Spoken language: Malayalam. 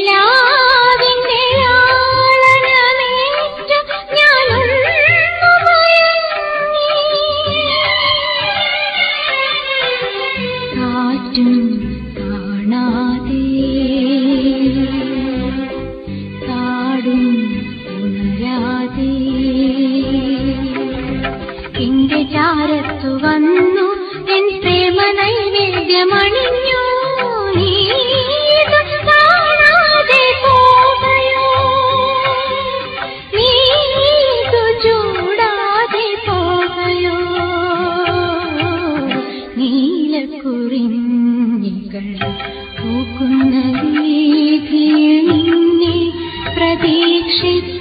ലാസ്യനിലാവിന്റെ ആളനമേറ്റ ഞാനൊന്നു മയങ്ങി. കാറ്റും കാണാതെ കാടും ഉണരാതെ എന്റെ ചാരത്തു വന്നു എൻ പ്രേമ നൈവേദ്യമണിഞ്ഞു. നീതു കാണാതെ പോകയോ, നീതു ചൂടാതെ പോകയോ. നീലക്കുറിഞ്ഞികൾ പൂക്കുന്ന വീഥിയിൽ നിന്നെ പ്രതീക്ഷിച്ചു